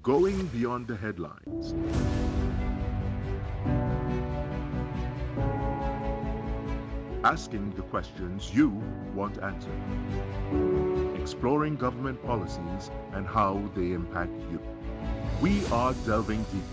Going beyond the headlines. Asking the questions you want answered. Exploring government policies and how they impact you. We are delving deeper.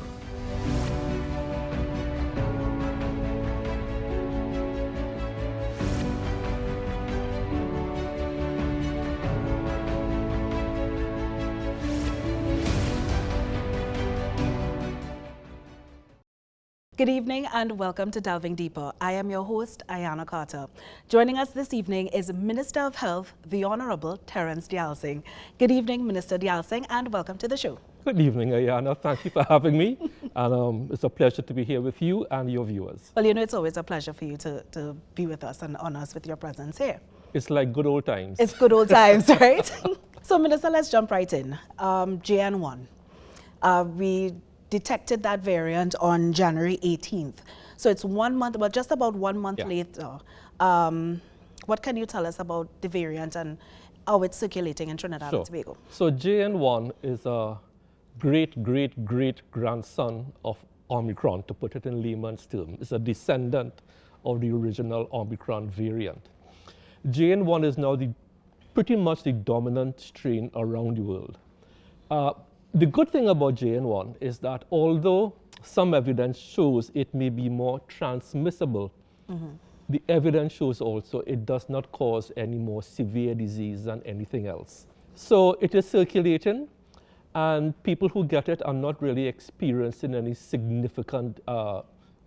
Good evening and welcome to Delving Deeper. I am your host, Ayana Carter. Joining us this evening is Minister of Health, the Honorable Terrence Deyalsingh. Good evening, Minister Deyalsingh, and welcome to the show. Good evening, Ayana. Thank you for having me. And it's a pleasure to be here with you and your viewers. Well, you know, it's always a pleasure for you to be with us and honor us with your presence here. It's like good old times. It's good old times, right? So, Minister, let's jump right in. JN1. We detected that variant on January 18th. So it's 1 month, well, just about 1 month later. What can you tell us about the variant and how it's circulating in Trinidad and Tobago? So JN1 is a great-great-great-grandson of Omicron, to put it in layman's terms. It's a descendant of the original Omicron variant. JN1 is now pretty much the dominant strain around the world. The good thing about JN1 is that although some evidence shows it may be more transmissible, the evidence shows also it does not cause any more severe disease than anything else. So it is circulating, and people who get it are not really experiencing any significant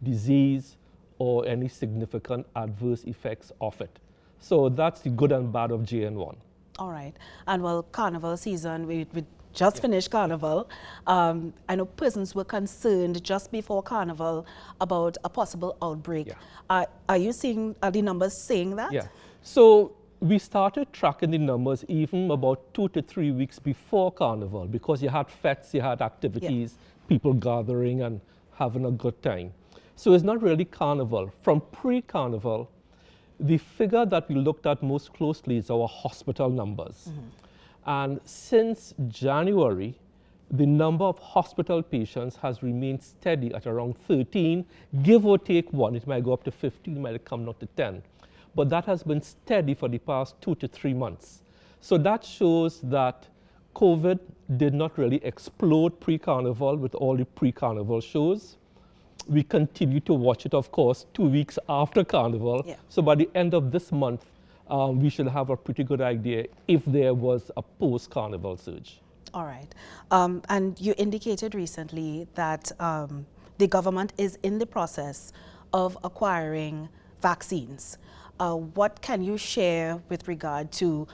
disease or any significant adverse effects of it. So that's the good and bad of JN1. All right. And well, Carnival season, we just finished Carnival. I know persons were concerned just before Carnival about a possible outbreak. Are you seeing, are the numbers saying that? Yeah. So we started tracking the numbers even about 2 to 3 weeks before Carnival, because you had fetes, you had activities, people gathering and having a good time. So it's not really Carnival. From pre-Carnival, the figure that we looked at most closely is our hospital numbers. And since January, the number of hospital patients has remained steady at around 13, give or take 1. It might go up to 15, it might come up to 10. But that has been steady for the past 2 to 3 months. So that shows that COVID did not really explode pre-Carnival with all the pre-Carnival shows. We continue to watch it, of course, 2 weeks after Carnival. So by the end of this month, we should have a pretty good idea if there was a post-Carnival surge. All right. And you indicated recently that the government is in the process of acquiring vaccines. What can you share with regard to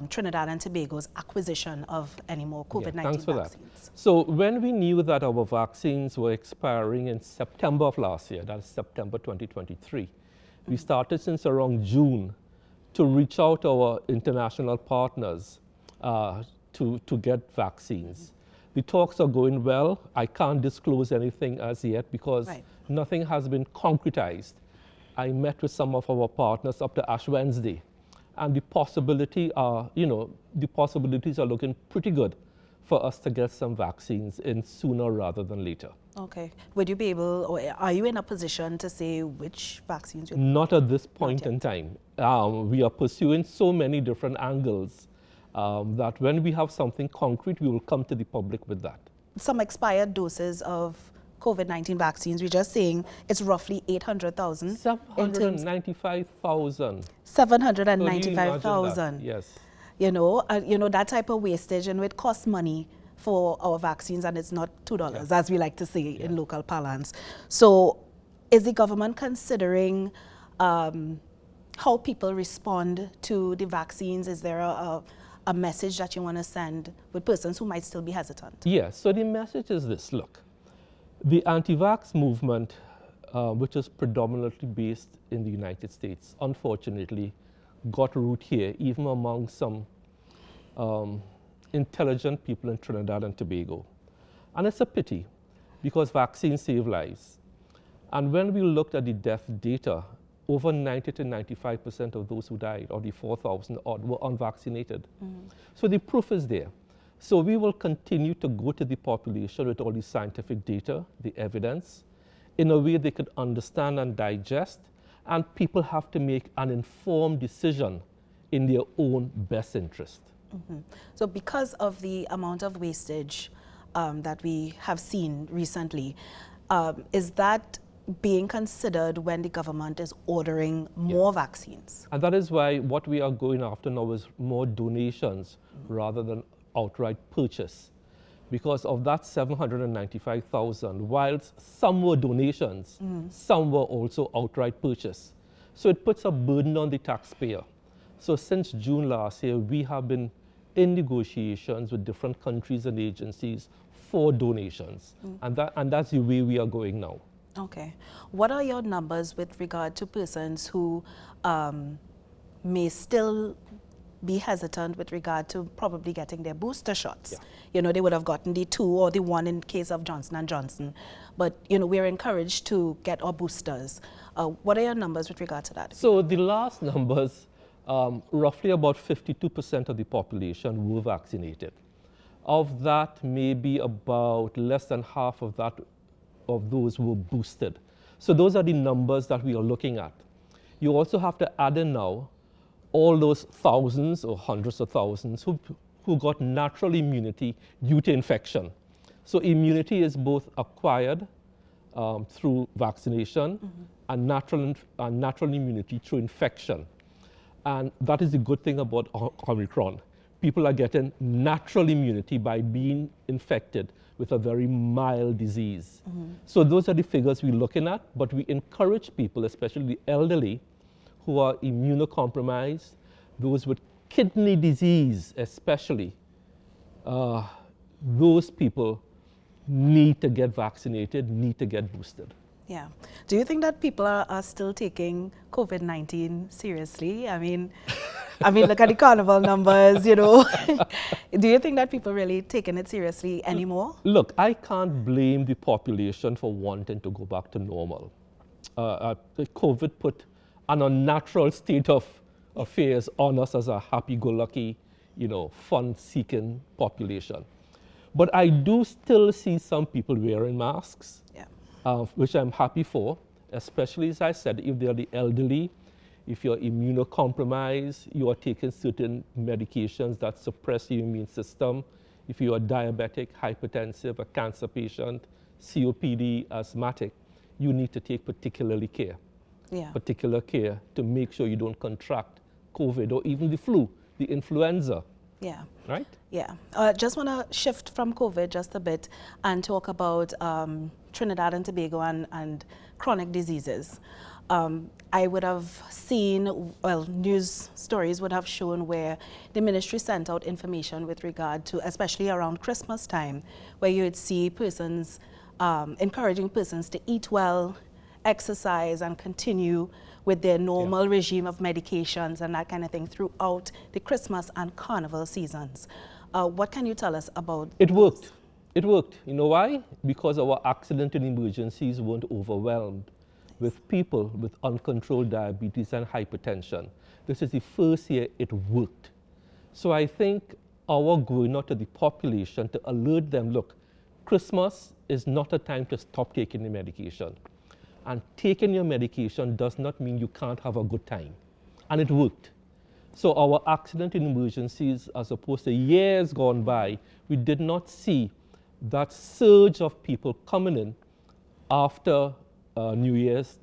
Trinidad and Tobago's acquisition of any more COVID-19 thanks for vaccines? That. So when we knew that our vaccines were expiring in September of last year, that is September 2023, we started since around June to reach out to our international partners to get vaccines. The talks are going well. I can't disclose anything as yet because nothing has been concretized. I met with some of our partners up to Ash Wednesday, and the possibilities are looking pretty good for us to get some vaccines in sooner rather than later. Okay. Would you be able, or are you in a position to say which vaccines? Not at this point in time. We are pursuing so many different angles that when we have something concrete, we will come to the public with that. Some expired doses of COVID-19 vaccines, we're just saying it's roughly 800,000. 795,000. 795,000. Yes. You know, that type of wastage, and it costs money for our vaccines, and it's not $2, as we like to say in local parlance. So is the government considering how people respond to the vaccines? Is there a message that you want to send with persons who might still be hesitant? Yes, so the message is this. Look, the anti-vax movement, which is predominantly based in the United States, unfortunately got root here, even among some intelligent people in Trinidad and Tobago. And it's a pity, because vaccines save lives. And when we looked at the death data, over 90 to 95% of those who died, or the 4,000 odd, were unvaccinated. So the proof is there. So we will continue to go to the population with all the scientific data, the evidence, in a way they could understand and digest, and people have to make an informed decision in their own best interest. So because of the amount of wastage that we have seen recently, is that being considered when the government is ordering more vaccines? And that is why what we are going after now is more donations rather than outright purchase. Because of that 795,000, whilst some were donations, some were also outright purchase. So it puts a burden on the taxpayer. So since June last year, we have been in negotiations with different countries and agencies for donations. And that's the way we are going now. Okay. What are your numbers with regard to persons who may still be hesitant with regard to probably getting their booster shots? You know, they would have gotten the 2 or the 1 in case of Johnson & Johnson. But, you know, we're encouraged to get our boosters. What are your numbers with regard to that? So the last numbers, roughly about 52% of the population were vaccinated. Of that, maybe about less than half of that of those were boosted. So those are the numbers that we are looking at. You also have to add in now all those thousands or hundreds of thousands who got natural immunity due to infection. So immunity is both acquired through vaccination and natural immunity through infection. And that is the good thing about Omicron. People are getting natural immunity by being infected with a very mild disease. So those are the figures we're looking at, but we encourage people, especially the elderly, who are immunocompromised, those with kidney disease especially, those people need to get vaccinated, need to get boosted. Yeah. Do you think that people are still taking COVID-19 seriously? I mean, look at the Carnival numbers, you know. Do you think that people really taking it seriously anymore? Look, I can't blame the population for wanting to go back to normal. COVID put an unnatural state of affairs on us as a happy-go-lucky, you know, fun-seeking population. But I do still see some people wearing masks. Which I'm happy for, especially, as I said, if they're the elderly, if you're immunocompromised, you are taking certain medications that suppress your immune system. If you are diabetic, hypertensive, a cancer patient, COPD, asthmatic, you need to take particular care to make sure you don't contract COVID or even the flu, the influenza. Yeah. Right? Yeah. Just want to shift from COVID just a bit and talk about Trinidad and Tobago and chronic diseases. I would have seen, well, news stories would have shown where the ministry sent out information with regard to, especially around Christmas time, where you would see persons, encouraging persons to eat well, exercise, and continue with their normal regime of medications and that kind of thing throughout the Christmas and Carnival seasons. What can you tell us about it? Worked. It worked. You know why? Because our accident and emergencies weren't overwhelmed with people with uncontrolled diabetes and hypertension. This is the first year it worked. So I think our going out to the population to alert them, look, Christmas is not a time to stop taking the medication. And taking your medication does not mean you can't have a good time. And it worked. So our accident and emergencies, as opposed to years gone by, we did not see that surge of people coming in after New Year's,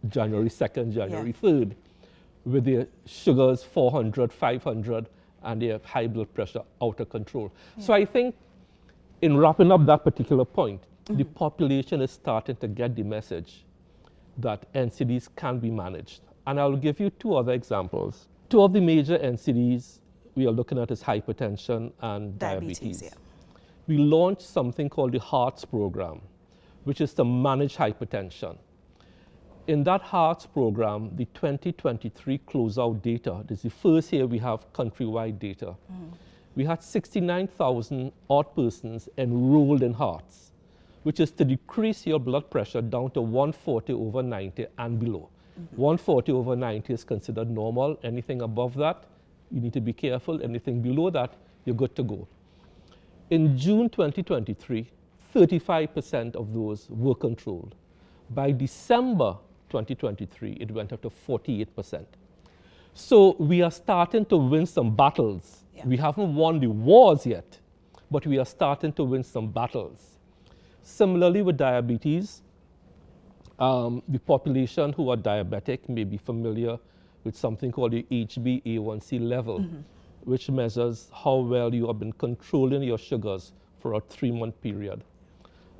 January 2nd, January 3rd, with their sugars 400, 500, and their high blood pressure out of control. So I think in wrapping up that particular point, the population is starting to get the message that NCDs can be managed. And I'll give you 2 other examples. 2 of the major NCDs we are looking at is hypertension and diabetes. We launched something called the HEARTS program, which is to manage hypertension. In that HEARTS program, the 2023 closeout data, this is the first year we have countrywide data. We had 69,000 odd persons enrolled in HEARTS, which is to decrease your blood pressure down to 140/90 and below. 140/90 is considered normal. Anything above that, you need to be careful. Anything below that, you're good to go. In June 2023, 35% of those were controlled. By December 2023, it went up to 48%. So we are starting to win some battles. Yeah. We haven't won the wars yet, but we are starting to win some battles. Similarly with diabetes, the population who are diabetic may be familiar with something called the HbA1c level, which measures how well you have been controlling your sugars for a 3-month period.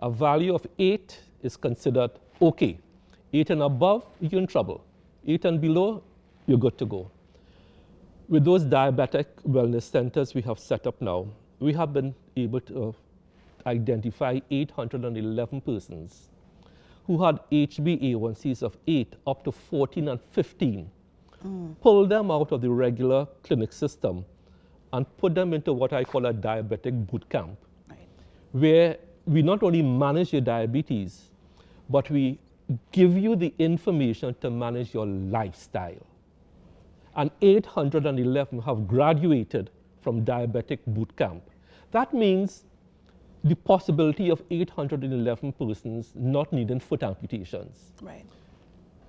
A value of 8 is considered okay. 8 and above, you're in trouble. 8 and below, you're good to go. With those diabetic wellness centers we have set up now, we have been able to identify 811 persons who had HbA1cs of 8 up to 14 and 15, pull them out of the regular clinic system and put them into what I call a diabetic boot camp, where we not only manage your diabetes, but we give you the information to manage your lifestyle. And 811 have graduated from diabetic boot camp. That means the possibility of 811 persons not needing foot amputations. Right.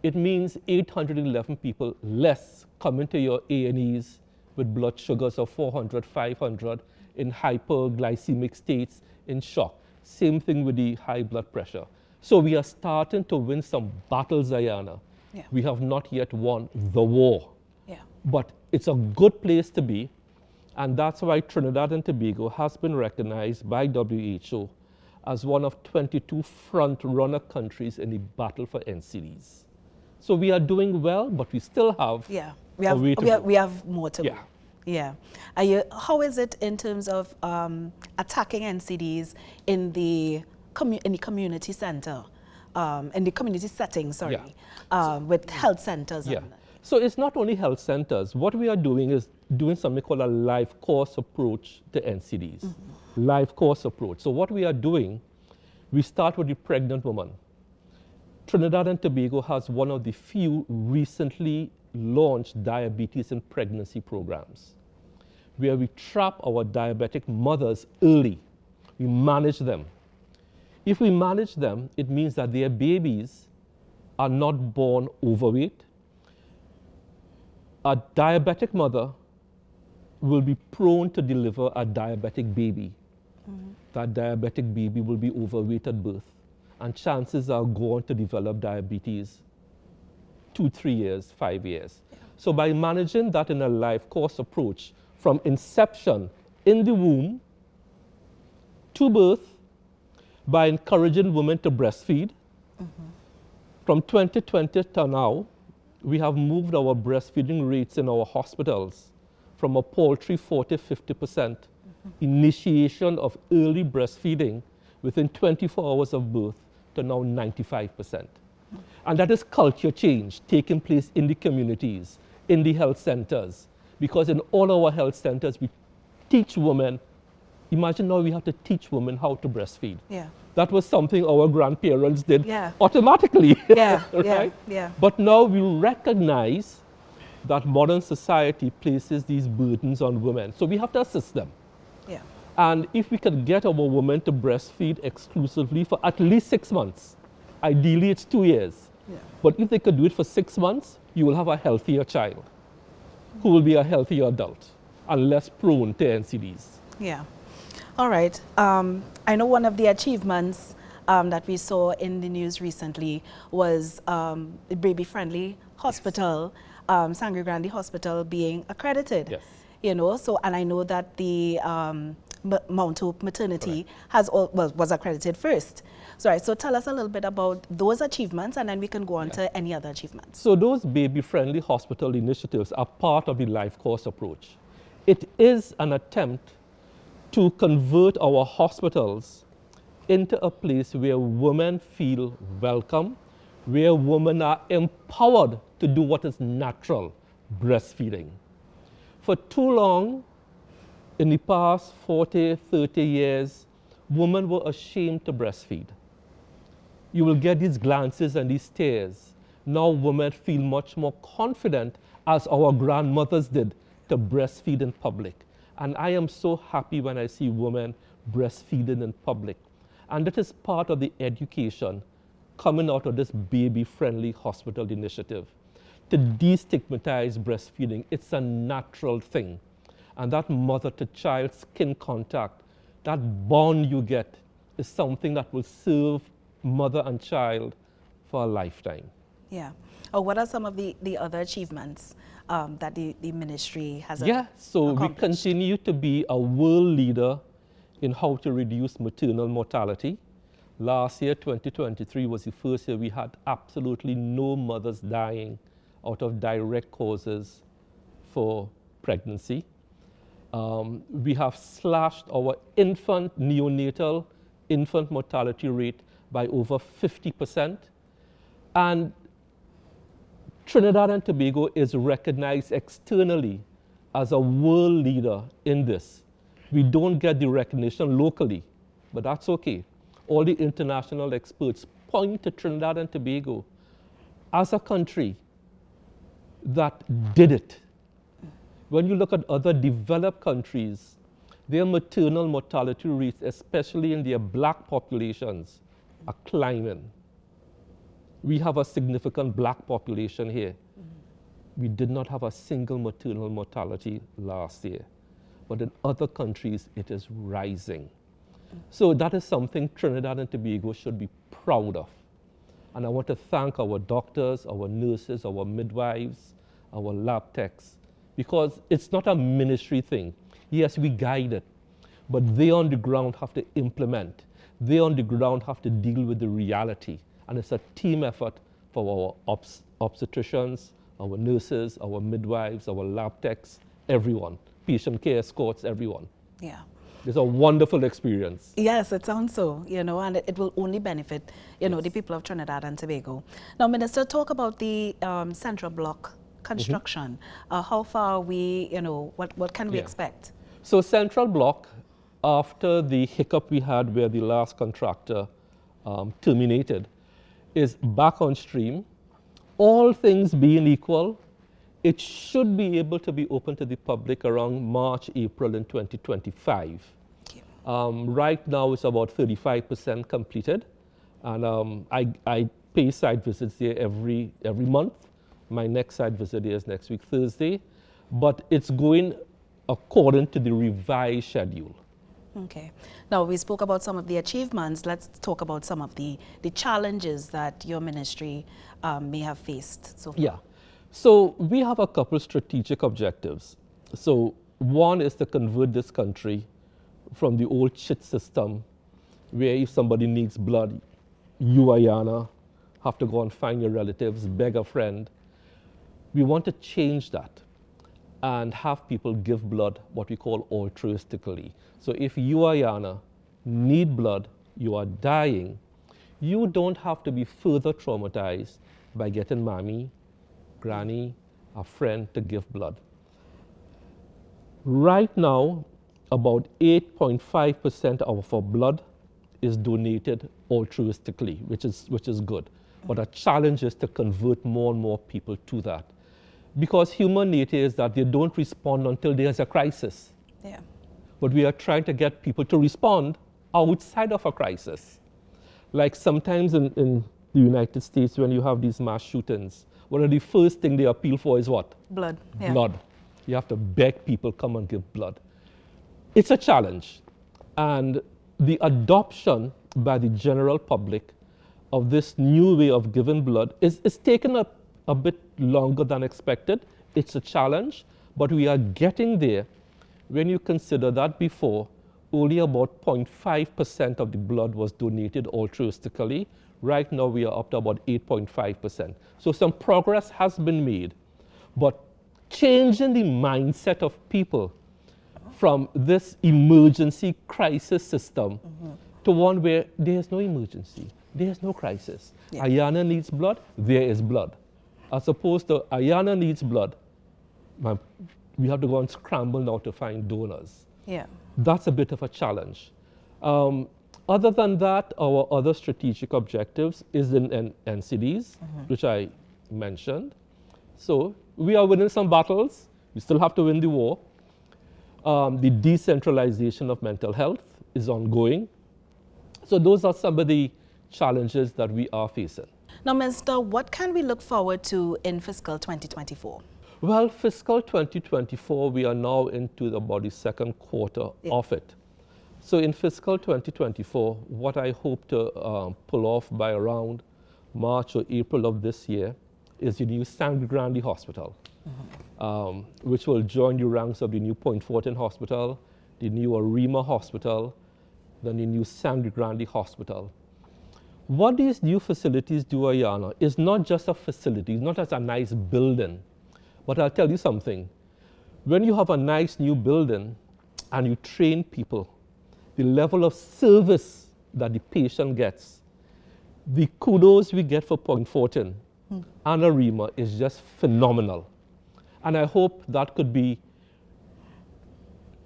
It means 811 people less coming to your A&Es with blood sugars of 400, 500, in hyperglycemic states, in shock. Same thing with the high blood pressure. So we are starting to win some battles, Ayana. Yeah. We have not yet won the war. Yeah. But it's a good place to be. And that's why Trinidad and Tobago has been recognized by WHO as one of 22 front-runner countries in the battle for NCDs. So we are doing well, but we still have a way to go. We have more to Yeah. go. Yeah. How is it in terms of attacking NCDs in the community center, in the community setting, sorry, with health centers? Yeah. So it's not only health centers. What we are doing is doing something called a life course approach to NCDs. Life course approach. So what we are doing, we start with the pregnant woman. Trinidad and Tobago has one of the few recently launched diabetes and pregnancy programs, where we trap our diabetic mothers early. We manage them. If we manage them, it means that their babies are not born overweight. A diabetic mother will be prone to deliver a diabetic baby. That diabetic baby will be overweight at birth, and chances are going to develop diabetes 2, 3 years, 5 years. So by managing that in a life course approach, from inception in the womb to birth, by encouraging women to breastfeed, from 2020 to now, we have moved our breastfeeding rates in our hospitals from a paltry 40–50% initiation of early breastfeeding within 24 hours of birth to now 95%. And that is culture change taking place in the communities, in the health centers, because in all our health centers we teach women. Imagine now we have to teach women how to breastfeed. Yeah. That was something our grandparents did Yeah. automatically. Yeah, right? yeah. But now we recognize that modern society places these burdens on women. So we have to assist them. Yeah. And if we can get our women to breastfeed exclusively for at least 6 months, ideally it's 2 years. Yeah. But if they could do it for 6 months, you will have a healthier child who will be a healthier adult and less prone to NCDs. Yeah. All right. I know one of the achievements that we saw in the news recently was the baby-friendly hospital, Sangre Grande Hospital, being accredited. Yes. You know, so, and I know that the Mount Hope Maternity was accredited first. So tell us a little bit about those achievements, and then we can go on to any other achievements. So those baby-friendly hospital initiatives are part of the life course approach. It is an attempt to convert our hospitals into a place where women feel welcome, where women are empowered to do what is natural, breastfeeding. For too long, in the past 40, 30 years, women were ashamed to breastfeed. You will get these glances and these stares. Now women feel much more confident, as our grandmothers did, to breastfeed in public. And I am so happy when I see women breastfeeding in public. And that is part of the education coming out of this baby-friendly hospital initiative to destigmatize breastfeeding. It's a natural thing. And that mother-to-child skin contact, that bond you get, is something that will serve mother and child for a lifetime. Yeah. What are some of the other achievements that the ministry has so we accomplished? continue to be a world leader in how to reduce maternal mortality. Last year, 2023, was the first year we had absolutely no mothers dying out of direct causes for pregnancy. We have slashed our neonatal infant mortality rate by over 50%. And Trinidad and Tobago is recognized externally as a world leader in this. We don't get the recognition locally, but that's okay. All the international experts point to Trinidad and Tobago as a country that did it. When you look at other developed countries, their maternal mortality rates, especially in their black populations, are climbing. We have a significant black population here. We did not have a single maternal mortality last year. But in other countries, it is rising. So that is something Trinidad and Tobago should be proud of. And I want to thank our doctors, our nurses, our midwives, our lab techs, because it's not a ministry thing. Yes, we guide it, but they on the ground have to implement. They on the ground have to deal with the reality. And it's a team effort for our obstetricians, our nurses, our midwives, our lab techs, everyone, patient care escorts, everyone. Yeah. It's a wonderful experience. Yes, it sounds so, and it will only benefit, the people of Trinidad and Tobago. Now, Minister, talk about the Central Block construction. How far are we, what can we expect? So Central Block, after the hiccup we had where the last contractor terminated, is back on stream. All things being equal, it should be able to be open to the public around March, April in 2025. Right now it's about 35% completed, and I pay site visits there every month. My next site visit is next week, Thursday, but it's going according to the revised schedule. Okay. Now, we spoke about some of the achievements. Let's talk about some of the challenges that your ministry may have faced so far. Yeah. So we have a couple strategic objectives. So one is to convert this country from the old chit system, where if somebody needs blood, you, Ayana, have to go and find your relatives, beg a friend. We want to change that and have people give blood, what we call altruistically. So if you, Ayana, need blood, you are dying, you don't have to be further traumatized by getting mommy, granny, a friend to give blood. Right now, about 8.5% of our blood is donated altruistically, which is good. But a challenge is to convert more and more people to that. Because human nature is that they don't respond until there's a crisis. Yeah. But we are trying to get people to respond outside of a crisis. Like sometimes in the United States, when you have these mass shootings, one of the first things they appeal for is what? Blood. Yeah. Blood. You have to beg people, come and give blood. It's a challenge. And the adoption by the general public of this new way of giving blood is taken up a bit longer than expected. It's a challenge, but we are getting there. When you consider that before, only about 0.5% of the blood was donated altruistically. Right now, we are up to about 8.5%. So some progress has been made, but changing the mindset of people from this emergency crisis system to one where there is no emergency, there is no crisis. Yeah. Ayana needs blood, there is blood. As opposed to Ayana needs blood, we have to go and scramble now to find donors. Yeah. That's a bit of a challenge. Other than that, our other strategic objectives is in NCDs, which I mentioned. So we are winning some battles. We still have to win the war. The decentralization of mental health, is ongoing. So those are some of the challenges that we are facing. Now, Minister, what can we look forward to in fiscal 2024? Well, fiscal 2024, we are now into about the second quarter of it. So in fiscal 2024, what I hope to pull off by around March or April of this year is the new Sangre Grande Hospital, which will join the ranks of the new Point Fortin Hospital, the new Arima Hospital, then the new Sangre Grande Hospital. What these new facilities do, Ayana, is not just a facility, it's not just a nice building. But I'll tell you something. When you have a nice new building and you train people, the level of service that the patient gets, the kudos we get for Point Fortin and Arima is just phenomenal. And I hope that could be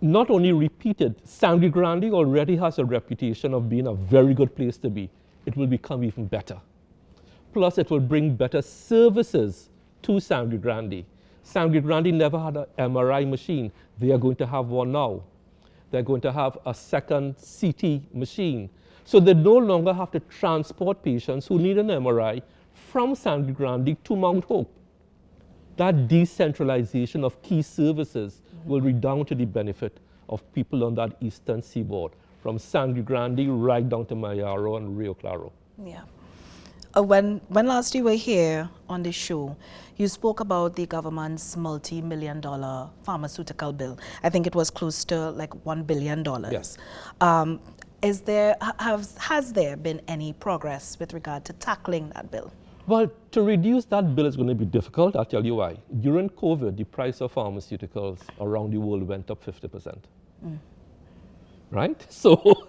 not only repeated. Sangre Grande already has a reputation of being a very good place to be. It will become even better. Plus, it will bring better services to Sangre Grande. Sangre Grande never had an MRI machine. They are going to have one now. They're going to have a second CT machine. So they no longer have to transport patients who need an MRI from Sangre Grande to Mount Hope. That decentralization of key services will redound to the benefit of people on that eastern seaboard, from Sangre Grande right down to Mayaro and Rio Claro. Yeah. When last you were here on the show, you spoke about the government's multi-million-dollar pharmaceutical bill. I think it was close to like $1 billion. Yes. Has there been any progress with regard to tackling that bill? Well, to reduce that bill is going to be difficult. I'll tell you why. During COVID, the price of pharmaceuticals around the world went up 50%. Right? So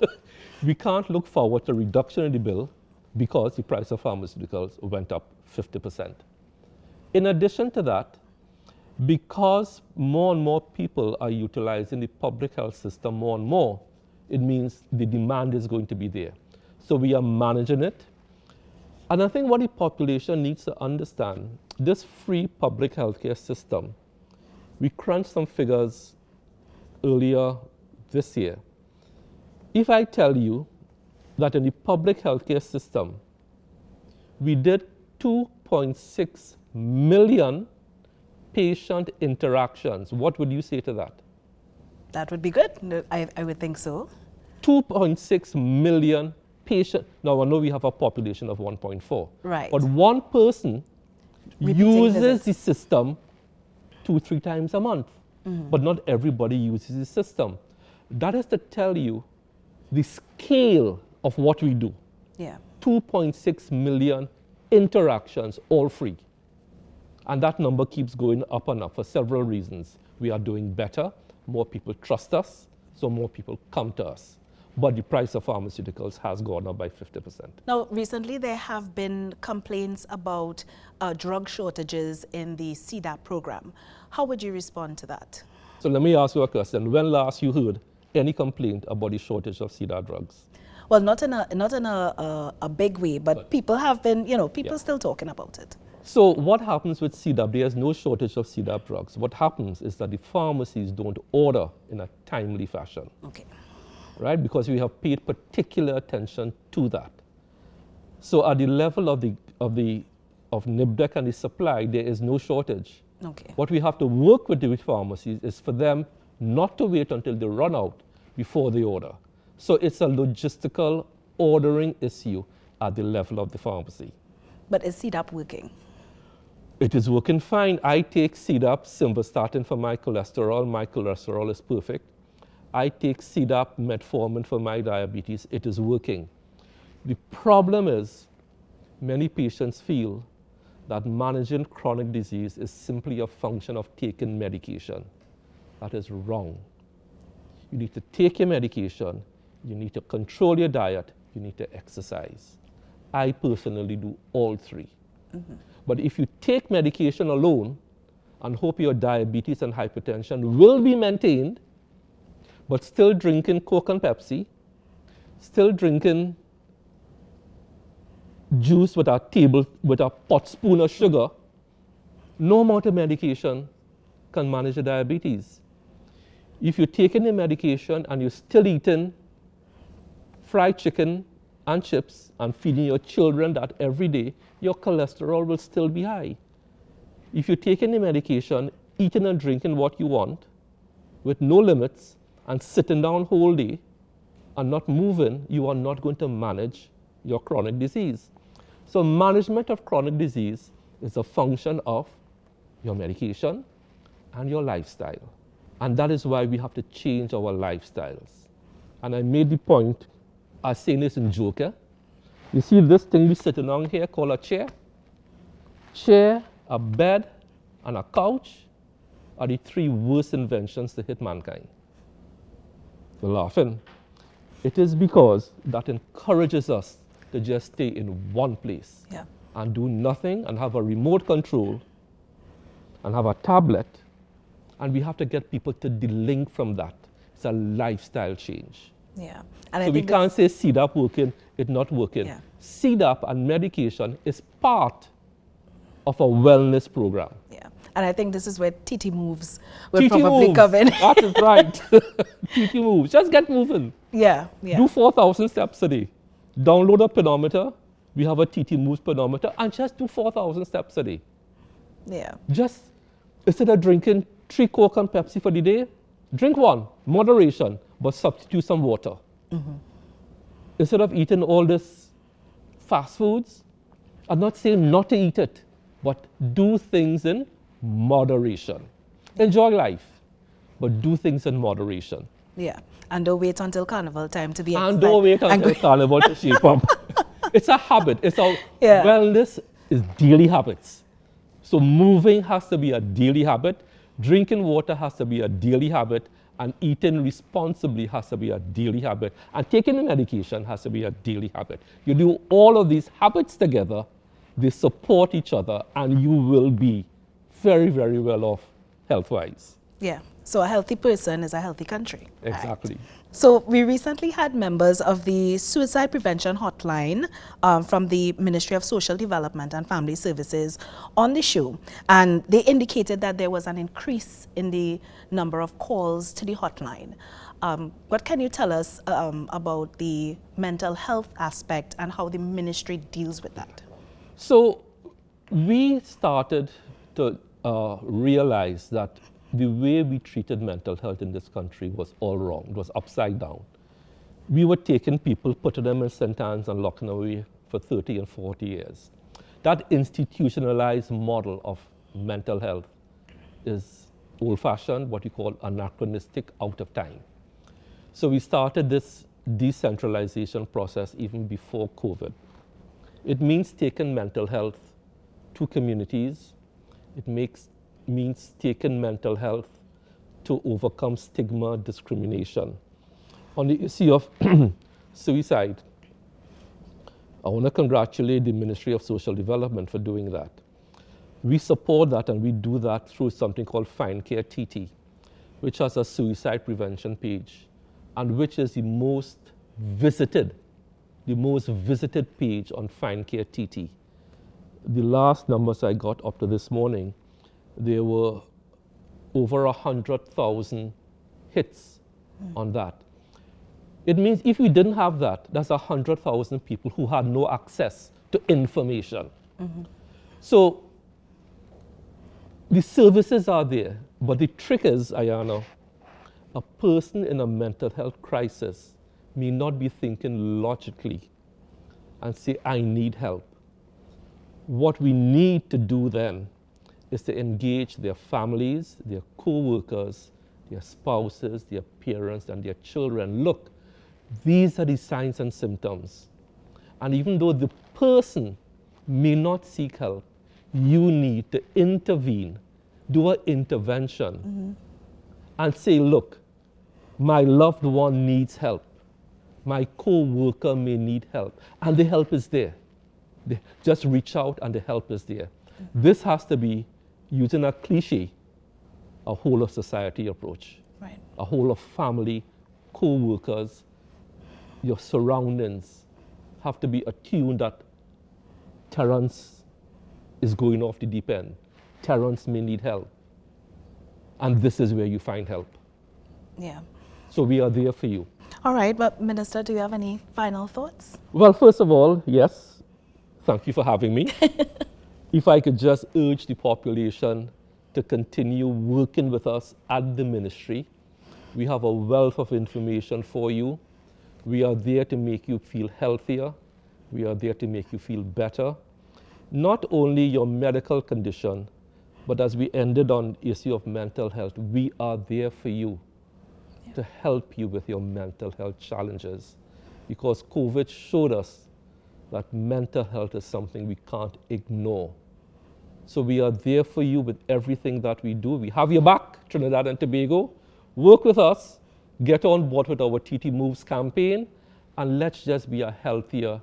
we can't look forward to a reduction in the bill because the price of pharmaceuticals went up 50%. In addition to that, because more and more people are utilizing the public health system more and more, it means the demand is going to be there. So we are managing it. And I think what the population needs to understand, this free public healthcare system, we crunched some figures earlier this year. If I tell you that in the public healthcare system, we did 2.6 million patient interactions, what would you say to that? That would be good. I would think so. 2.6 million patients. Now, I know we have a population of 1.4. Right. But one person Repeating uses visits. the system 2-3 times a month. But not everybody uses the system. That is to tell you the scale of what we do. Yeah. 2.6 million interactions, all free. And that number keeps going up and up for several reasons. We are doing better, more people trust us, so more people come to us. But the price of pharmaceuticals has gone up by 50%. Now, recently there have been complaints about drug shortages in the CDAP program. How would you respond to that? So let me ask you a question. When last you heard any complaint about the shortage of CDAP drugs? Well, not in a big way, but people have been, people still talking about it. So what happens with CDAP? There's no shortage of CDAP drugs. What happens is that the pharmacies don't order in a timely fashion. Okay. Right? Because we have paid particular attention to that. So at the level of NIBDEC and the supply, there is no shortage. Okay. What we have to work with the pharmacies is for them not to wait until they run out before they order. So it's a logistical ordering issue at the level of the pharmacy. But is CDAP working? It is working fine. I take CDAP, simvastatin for my cholesterol. My cholesterol is perfect. I take CDAP, metformin for my diabetes. It is working. The problem is many patients feel that managing chronic disease is simply a function of taking medication. That is wrong. You need to take your medication, you need to control your diet, you need to exercise. I personally do all three. But if you take medication alone and hope your diabetes and hypertension will be maintained, but still drinking Coke and Pepsi, still drinking juice with a pot spoon of sugar, no amount of medication can manage your diabetes. If you're taking the medication and you're still eating fried chicken and chips and feeding your children that every day, your cholesterol will still be high. If you're taking the medication, eating and drinking what you want, with no limits, and sitting down whole day and not moving, you are not going to manage your chronic disease. So management of chronic disease is a function of your medication and your lifestyle. And that is why we have to change our lifestyles. And I made the point, I was saying this in joke. You see this thing we sitting on here called a chair? Chair, a bed, and a couch are the three worst inventions to hit mankind. You're laughing. It is because that encourages us to just stay in one place and do nothing and have a remote control and have a tablet, and we have to get people to delink from that. It's a lifestyle change. Yeah. And so we can't say CDAP working, it's not working. Yeah. CDAP and medication is part of a wellness program. Yeah. And I think this is where TT Moves will probably come in. That is right. TT Moves. Just get moving. Yeah. Do 4,000 steps a day. Download a pedometer. We have a TT Moves pedometer, and just do 4,000 steps a day. Yeah. Just instead of drinking 3 Coke and Pepsi for the day, drink 1, moderation, but substitute some water. Mm-hmm. Instead of eating all this fast foods, I'm not saying not to eat it, but do things in moderation. Enjoy life, but do things in moderation. Yeah, and don't wait until Carnival time to be And don't wait until Carnival to shape up. It's a habit. It's a wellness is daily habits. So moving has to be a daily habit. Drinking water has to be a daily habit. And eating responsibly has to be a daily habit. And taking the medication has to be a daily habit. You do all of these habits together, they support each other, and you will be very, very well off health-wise. Yeah. So a healthy person is a healthy country. Exactly. Right. So we recently had members of the Suicide Prevention Hotline from the Ministry of Social Development and Family Services on the show. And they indicated that there was an increase in the number of calls to the hotline. What can you tell us about the mental health aspect and how the ministry deals with that? So we started to realize that the way we treated mental health in this country was all wrong. It was upside down. We were taking people, putting them in St. Anne's and locking them away for 30 and 40 years. That institutionalized model of mental health is old-fashioned, what we call anachronistic, out of time. So we started this decentralization process even before COVID. It means taking mental health to communities. It means taking mental health to overcome stigma, discrimination. On the issue of suicide, I want to congratulate the Ministry of Social Development for doing that. We support that, and we do that through something called Find Care TT, which has a suicide prevention page, and which is the most visited page on Find Care TT. The last numbers I got up to this morning, there were over 100,000 hits on that. It means if we didn't have that, that's 100,000 people who had no access to information. Mm-hmm. So the services are there, but the trick is, Ayana, a person in a mental health crisis may not be thinking logically and say, I need help. What we need to do then is to engage their families, their co-workers, their spouses, their parents, and their children. Look, these are the signs and symptoms. And even though the person may not seek help, you need to intervene, do an intervention, and say, look, my loved one needs help. My co-worker may need help. And the help is there. They just reach out and the help is there. This has to be, using a cliche, a whole of society approach. Right. A whole of family, co-workers, your surroundings have to be attuned that Terrence is going off the deep end. Terrence may need help. And this is where you find help. Yeah. So we are there for you. All right, but Minister, do you have any final thoughts? Well, first of all, yes, thank you for having me. If I could just urge the population to continue working with us at the ministry. We have a wealth of information for you. We are there to make you feel healthier. We are there to make you feel better. Not only your medical condition, but as we ended on the issue of mental health, we are there for you to help you with your mental health challenges, because COVID showed us that mental health is something we can't ignore. So we are there for you with everything that we do. We have your back, Trinidad and Tobago. Work with us, get on board with our TT Moves campaign, and let's just be a healthier,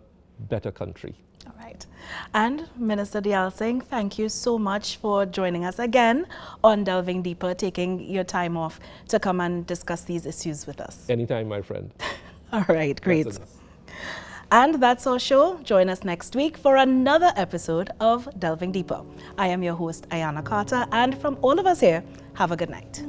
better country. All right. And Minister Deyalsingh, thank you so much for joining us again on Delving Deeper, taking your time off to come and discuss these issues with us. Anytime, my friend. All right, great. Blessings. And that's our show. Join us next week for another episode of Delving Deeper. I am your host, Ayana Carter, and from all of us here, have a good night.